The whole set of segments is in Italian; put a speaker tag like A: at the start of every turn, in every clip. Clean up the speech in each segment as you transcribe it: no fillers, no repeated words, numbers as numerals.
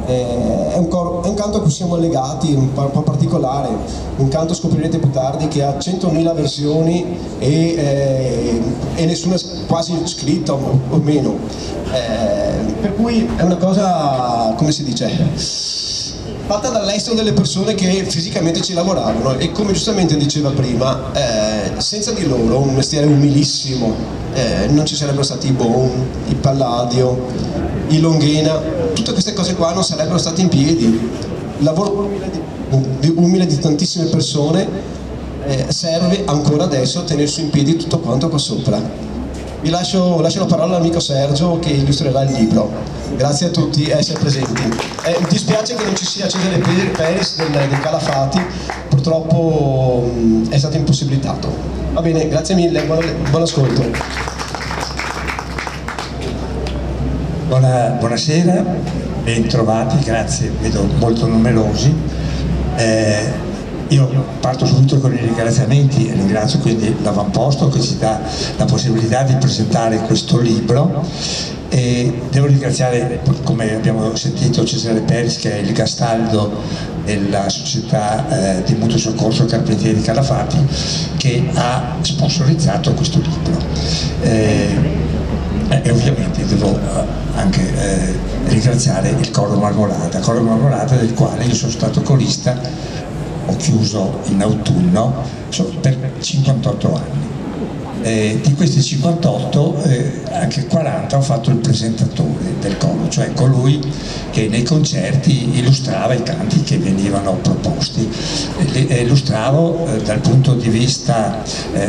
A: È un canto a cui siamo legati, un po' particolare, un canto scoprirete più tardi che ha 100.000 versioni e nessuna quasi scritta o meno, per cui è una cosa, come si dice, fatta dall'estero delle persone che fisicamente ci lavoravano e, come giustamente diceva prima, senza di loro, un mestiere umilissimo, non ci sarebbero stati i Bone, i Palladio, i Longhena, tutte queste cose qua non sarebbero state in piedi. Il lavoro umile di tantissime persone serve ancora adesso a tenersi in piedi tutto quanto qua sopra. Vi lascio la parola all'amico Sergio che illustrerà il libro. Grazie a tutti e essere presenti. Mi dispiace che non ci sia Cesare Peris del Calafati, purtroppo è stato impossibilitato. Va bene, grazie mille, buon ascolto.
B: Buonasera, ben trovati, grazie, vedo molto numerosi. Io parto subito con i ringraziamenti e ringrazio quindi l'avamposto che ci dà la possibilità di presentare questo libro. E devo ringraziare, come abbiamo sentito, Cesare Peris, che è il gastaldo della società di mutuo soccorso Carpentieri Calafati, che ha sponsorizzato questo libro. E ovviamente devo anche ringraziare il Coro Marmolada del quale io sono stato corista, ho chiuso in autunno per 58 anni. Di questi 58 anche 40 ho fatto il presentatore del coro, cioè colui che nei concerti illustrava i canti che venivano proposti. Illustravo dal punto di vista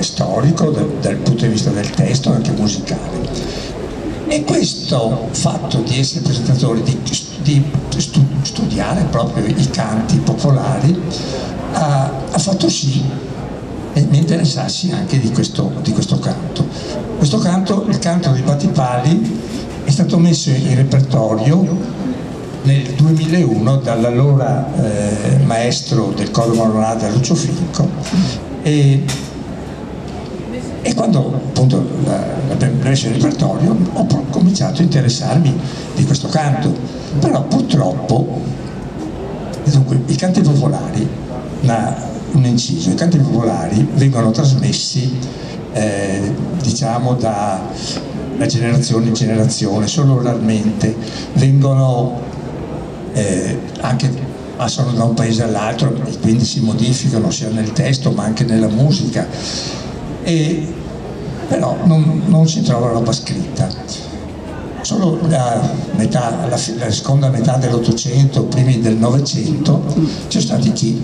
B: storico, dal punto di vista del testo, anche musicale. E questo fatto di essere presentatore, di studiare proprio i canti popolari, ha fatto sì che mi interessassi anche di questo canto. Questo canto, il canto dei Battipali, è stato messo in repertorio nel 2001 dall'allora maestro del Coro Marmolada Lucio Finco, e quando appunto l'abbiamo messo in repertorio ho cominciato a interessarmi di questo canto, però purtroppo dunque, i canti popolari, un inciso, i canti popolari vengono trasmessi diciamo da generazione in generazione, solo raramente vengono anche passano da un paese all'altro e quindi si modificano sia nel testo ma anche nella musica, però non si trova roba scritta. Solo la seconda metà dell'Ottocento, primi del Novecento, c'è stati chi,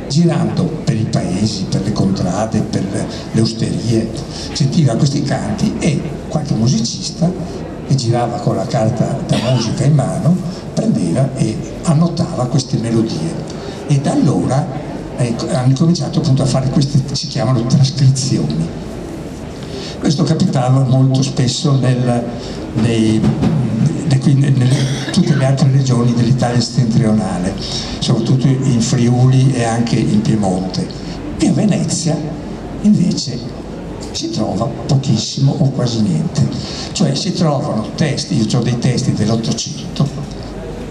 B: girando per i paesi, per le contrade, per le osterie, sentiva questi canti e qualche musicista che girava con la carta da musica in mano prendeva e annotava queste melodie. E da allora hanno cominciato appunto a fare queste, si chiamano trascrizioni. Questo capitava molto spesso in tutte le altre regioni dell'Italia settentrionale, soprattutto in Friuli e anche in Piemonte. E a Venezia invece si trova pochissimo o quasi niente, cioè si trovano testi, io ho dei testi dell'Ottocento,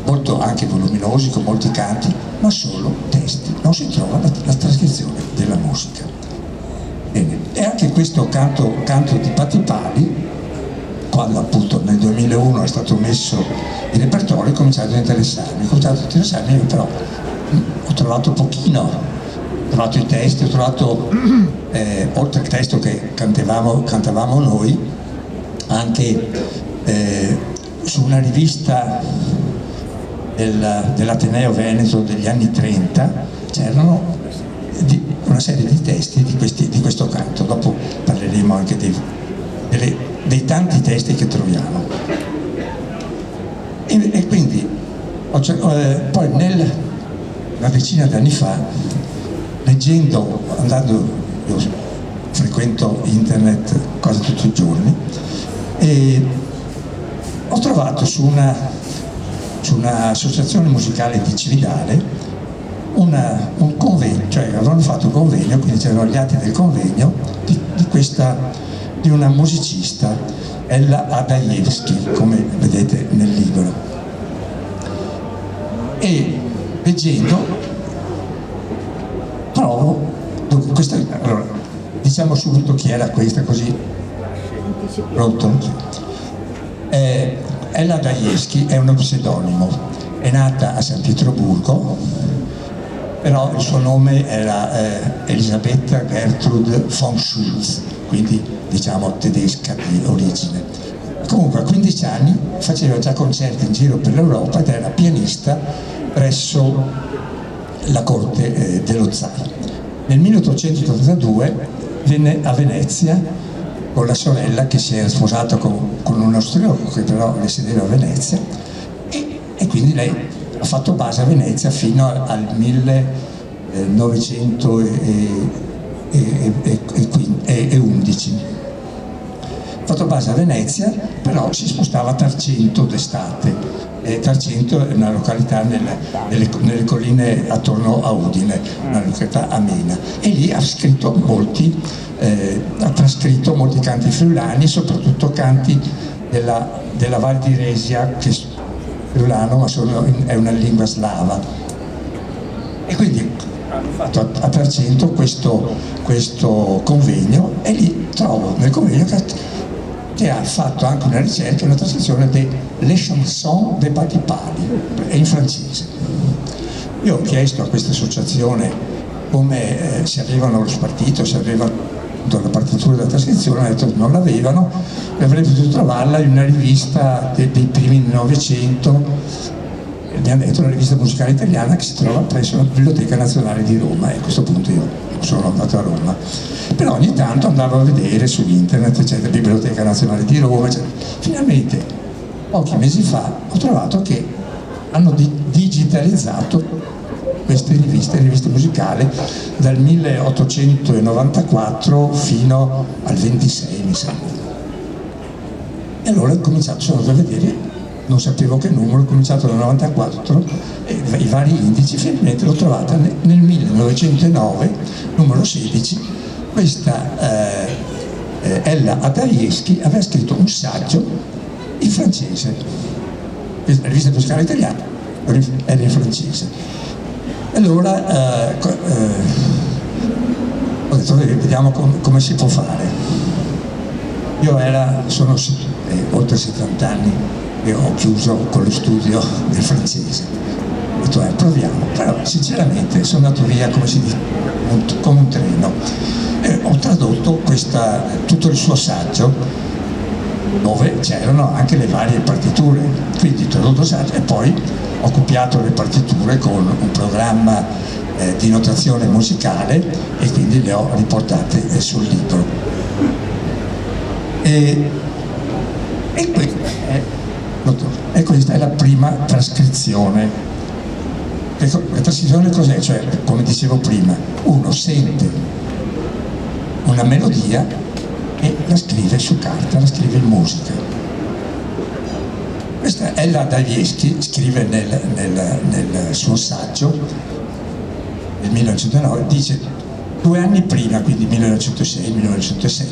B: molto anche voluminosi, con molti canti, ma solo testi, non si trova la trascrizione della musica. Bene. E anche questo canto di Battipali, quando appunto nel 2001 è stato messo in repertorio, ho cominciato a interessarmi, però ho trovato pochino, ho trovato i testi, ho trovato, oltre al testo che cantavamo noi, anche su una rivista dell'Ateneo Veneto degli anni 30 c'erano una serie di testi di questo canto. Dopo parleremo anche dei tanti testi che troviamo. E quindi poi una decina di anni fa, leggendo, io frequento internet quasi tutti i giorni, e ho trovato su un'associazione musicale di Cividale un convegno, cioè avevano fatto un convegno, quindi c'erano gli atti del convegno di una musicista, Ella Adajewski, come vedete nel libro. e leggendo trovo, allora, diciamo subito chi era questa, così pronto? Ella Dajewski è uno pseudonimo, è nata a San Pietroburgo, però il suo nome era Elisabetta Gertrud von Schulz, quindi diciamo tedesca di origine. Comunque a 15 anni faceva già concerti in giro per l'Europa ed era pianista presso la corte dello zar. Nel 1882 venne a Venezia con la sorella, che si era sposata con un austriaco che però risiedeva a Venezia, e quindi lei ha fatto base a Venezia fino al 1911. Ha fatto base a Venezia, però si spostava a Tarcento d'estate. Tarcento è una località nelle colline attorno a Udine, una località amena, e lì ha trascritto molti canti friulani, soprattutto canti della Val di Resia, che è friulano ma è una lingua slava. E quindi hanno fatto a Tarcento questo convegno, e lì trovo nel convegno che ha fatto anche una ricerca, una trascrizione delle chansons des Batipali, in francese. Io ho chiesto a questa associazione come se avevano lo spartito, se avevano la partitura della trascrizione, hanno detto che non l'avevano, e avrei potuto trovarla in una rivista dei primi del Novecento. Mi hanno detto una rivista musicale italiana che si trova presso la Biblioteca Nazionale di Roma, e a questo punto io sono andato a Roma. Però ogni tanto andavo a vedere su internet, eccetera, Biblioteca Nazionale di Roma, eccetera. Finalmente, pochi mesi fa, ho trovato che hanno digitalizzato queste riviste musicali dal 1894 fino al 26, mi sembra. E allora sono andato a vedere, non sapevo che numero, ho cominciato dal 94 e i vari indici, finalmente l'ho trovata nel 1909, numero 16. Questa Ella Dajewski aveva scritto un saggio in francese. La rivista musicale italiana era in francese. Allora ho detto, vediamo come si può fare. Io sono oltre 70 anni e ho chiuso con lo studio del francese. Ho detto, proviamo. Però sinceramente sono andato via, come si dice, come un treno. E ho tradotto tutto il suo saggio, dove c'erano anche le varie partiture. Quindi ho tradotto il saggio e poi ho copiato le partiture con un programma di notazione musicale, e quindi le ho riportate sul libro. E questa è la prima trascrizione. La trascrizione cos'è? Cioè, come dicevo prima, uno sente una melodia e la scrive su carta, la scrive in musica. Questa Ella Dajewski scrive nel suo saggio del 1909, dice 2 anni prima, quindi 1906-1907,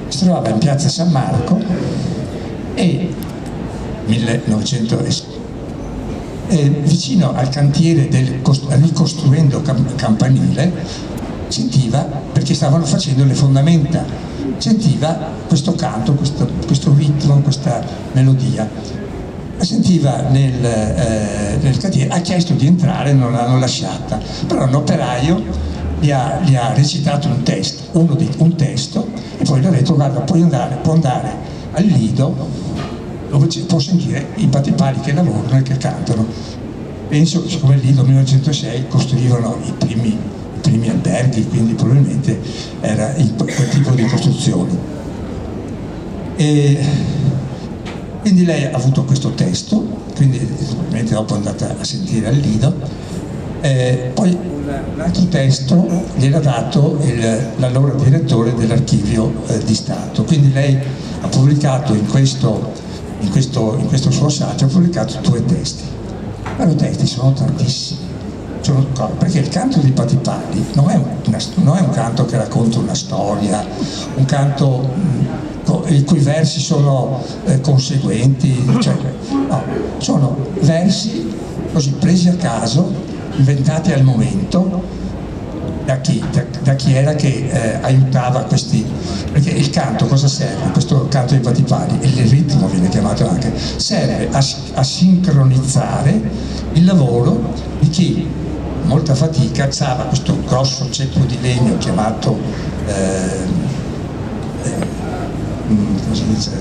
B: si trovava in piazza San Marco e 1906, vicino al cantiere ricostruendo campanile, sentiva, perché stavano facendo le fondamenta, sentiva questo canto, questo ritmo, questa melodia. La sentiva nel cantiere, ha chiesto di entrare, non l'hanno lasciata, però un operaio gli ha recitato un testo, e poi gli ha detto, guarda, può andare al Lido, dove può sentire i Batipali che lavorano e che cantano. Penso che siccome lì nel 1906 costruivano i primi alberghi, quindi probabilmente era quel tipo di costruzioni. E quindi lei ha avuto questo testo, quindi probabilmente dopo è andata a sentire al Lido, poi un altro testo gliel'ha dato l'allora direttore dell'archivio di Stato, quindi lei ha pubblicato in questo suo saggio, ha pubblicato 2 testi, però i testi sono tantissimi, perché il canto dei Battipagli non è un canto che racconta una storia, un canto i cui versi sono conseguenti, cioè, no, sono versi così presi a caso, inventati al momento da chi era che aiutava questi, perché il canto cosa serve? Questo canto dei Battipagli, e il ritmo viene chiamato anche, serve a sincronizzare il lavoro di chi molta fatica alzava questo grosso ceppo di legno chiamato come si dice?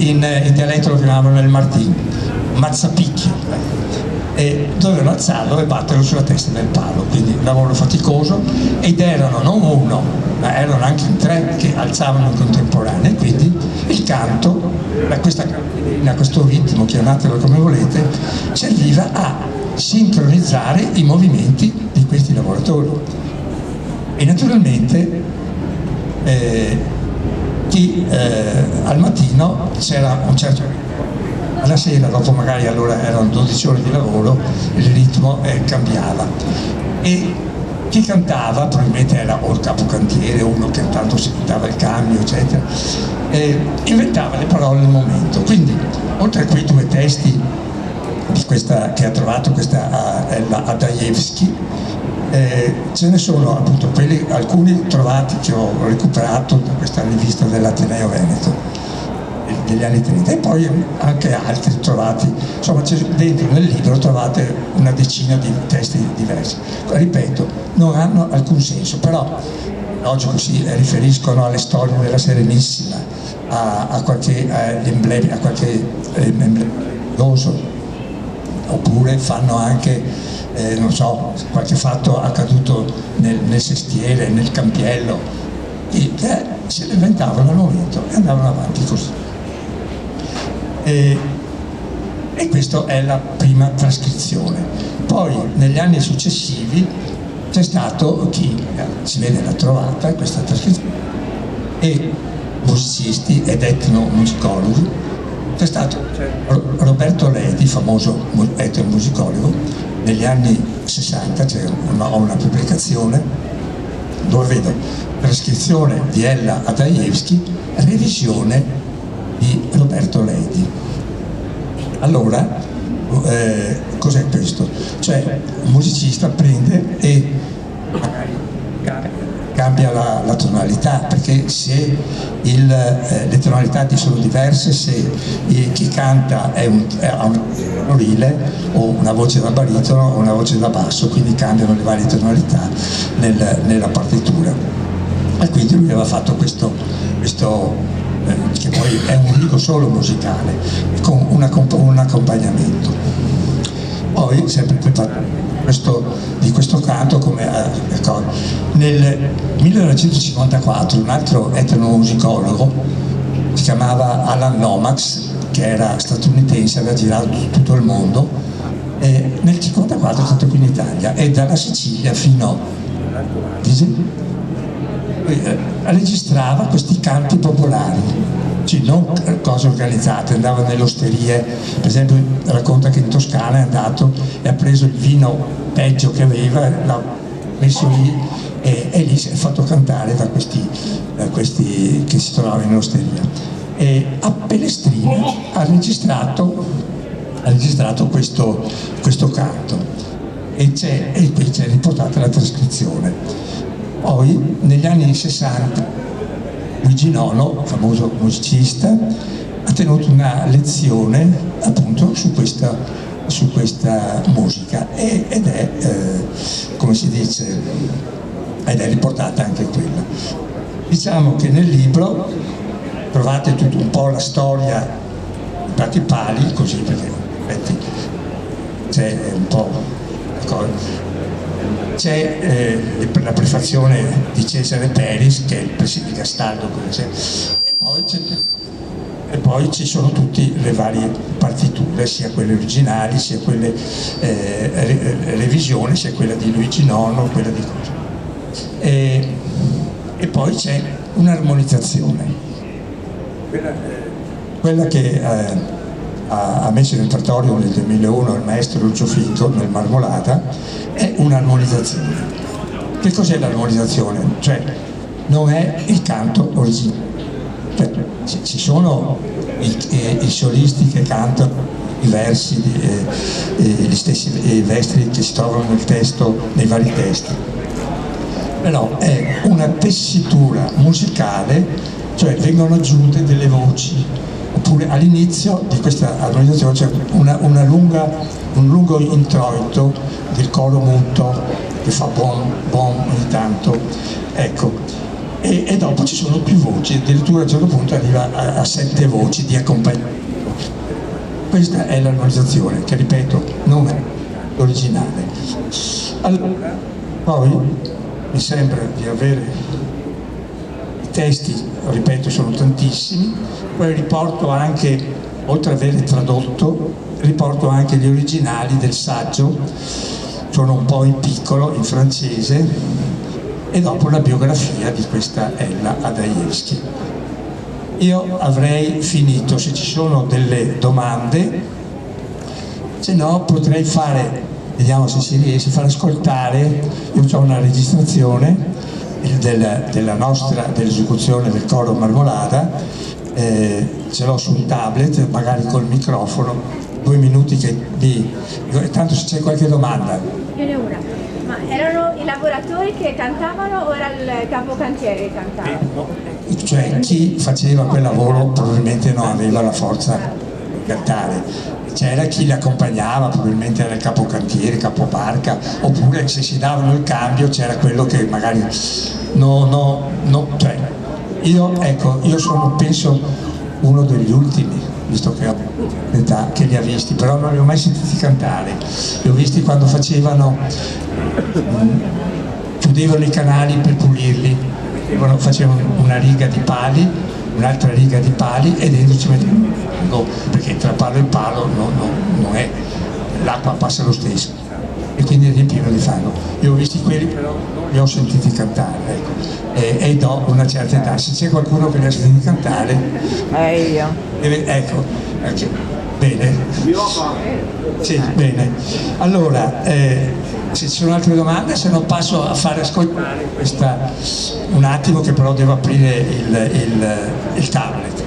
B: In dialetto lo chiamavano il martino, mazzapicchio, e dovevano alzarlo e batterlo sulla testa del palo, quindi un lavoro faticoso, ed erano non uno, ma erano anche in tre che alzavano in contemporanea, e quindi il canto, questo ritmo, chiamatelo come volete, serviva a sincronizzare i movimenti di questi lavoratori. E naturalmente al mattino c'era un certo, alla sera, dopo magari allora erano 12 ore di lavoro, il ritmo cambiava, e chi cantava probabilmente era o il capocantiere, uno che intanto si dava il cambio, eccetera, inventava le parole nel momento. Quindi oltre a quei due testi di questa, che ha trovato questa Ella Adajewski, ce ne sono appunto alcuni trovati che ho recuperato da questa rivista dell'Ateneo Veneto degli anni 30, e poi anche altri trovati, insomma dentro nel libro trovate una decina di testi diversi. Ripeto, non hanno alcun senso, però logico si riferiscono alle storie della Serenissima, a qualche emblema, religioso, oppure fanno anche non so, qualche fatto accaduto nel sestiere, nel campiello, che se lo inventavano al momento e andavano avanti così. E questa è la prima trascrizione. Poi negli anni successivi c'è stato chi si vede l'ha trovata questa trascrizione, e musicisti ed etnomusicologi. C'è stato Roberto Ledi, famoso etnomusicologo, negli anni 60 ho una pubblicazione dove vedo trascrizione di Ella Adajewski, revisione di Roberto Ledi. Allora, cos'è questo? Cioè, un musicista prende e cambia la tonalità, perché se le tonalità sono diverse, se chi canta ha un orile o una voce da baritono o una voce da basso, quindi cambiano le varie tonalità nella partitura. E quindi lui aveva fatto questo che poi è un unico solo musicale, con un accompagnamento. Poi, sempre di questo canto, nel 1954 un altro etnomusicologo, si chiamava Alan Lomax, che era statunitense, aveva girato tutto il mondo, e nel 1954 è stato qui in Italia, e dalla Sicilia fino registrava questi canti popolari, cioè non cose organizzate, andava nelle osterie, per esempio racconta che in Toscana è andato e ha preso il vino peggio che aveva, l'ha messo lì e lì si è fatto cantare da questi che si trovavano in osteria. E a Pelestrina ha registrato questo canto, e qui c'è riportata la trascrizione. Poi negli anni 60 Luigi Nono, famoso musicista, ha tenuto una lezione appunto su questa musica, ed è come si dice, ed è riportata anche quella. Diciamo che nel libro trovate tutto un po' la storia di Battipagli, così, perché c'è un po'. C'è la prefazione di Cesare Peris, che è il presidente di Castaldo, e poi ci sono tutte le varie partiture, sia quelle originali, sia quelle revisioni, sia quella di Luigi Nono, quella di cosa. E poi c'è un'armonizzazione, quella che ha messo in repertorio nel 2001 il maestro Lucio Fitto nel Marmolada, è un'armonizzazione. Che cos'è l'armonizzazione? Cioè non è il canto originale, cioè, ci sono i solisti che cantano i versi, gli stessi versi che si trovano nel testo, nei vari testi, però è una tessitura musicale, cioè vengono aggiunte delle voci, oppure all'inizio di questa armonizzazione c'è un lungo introito del coro muto che fa bom bom ogni tanto, ecco, e dopo ci sono più voci, addirittura a un certo punto arriva a 7 voci di accompagnamento. Questa è l'armonizzazione, che ripeto non è originale. Allora, poi mi sembra di avere i testi, ripeto, sono tantissimi, poi riporto anche, oltre ad aver tradotto, riporto anche gli originali del saggio, sono un po' in piccolo, in francese, e dopo la biografia di questa Ella Adajewski. Io avrei finito, se ci sono delle domande, se no potrei fare, vediamo se si riesce, far ascoltare, io ho una registrazione dell'esecuzione del coro Marmolada, ce l'ho su un tablet, magari col microfono, 2 minuti tanto se c'è qualche domanda.
C: Io ne ho una, ma erano i lavoratori che cantavano o era il capocantiere che cantava?
B: Cioè chi faceva quel lavoro probabilmente non aveva la forza di cantare, c'era chi li accompagnava, probabilmente era il capocantiere, capobarca, oppure se si davano il cambio c'era quello che magari cioè io sono penso uno degli ultimi, visto che ho l'età, che li ha visti, però non li ho mai sentiti cantare, li ho visti quando chiudevano i canali per pulirli, facevano una riga di pali, un'altra riga di pali e dentro ci mettevano, perché tra palo e palo non è, l'acqua passa lo stesso e quindi riempivano di fango. Io ho visti quelli, però non li ho sentiti cantare, ecco. E do una certa età, se c'è qualcuno che li ha sentiti cantare,
D: io.
B: Ecco, bene. Sì, bene. Allora, se ci sono altre domande, se no passo a fare ascoltare un attimo che però devo aprire il tablet.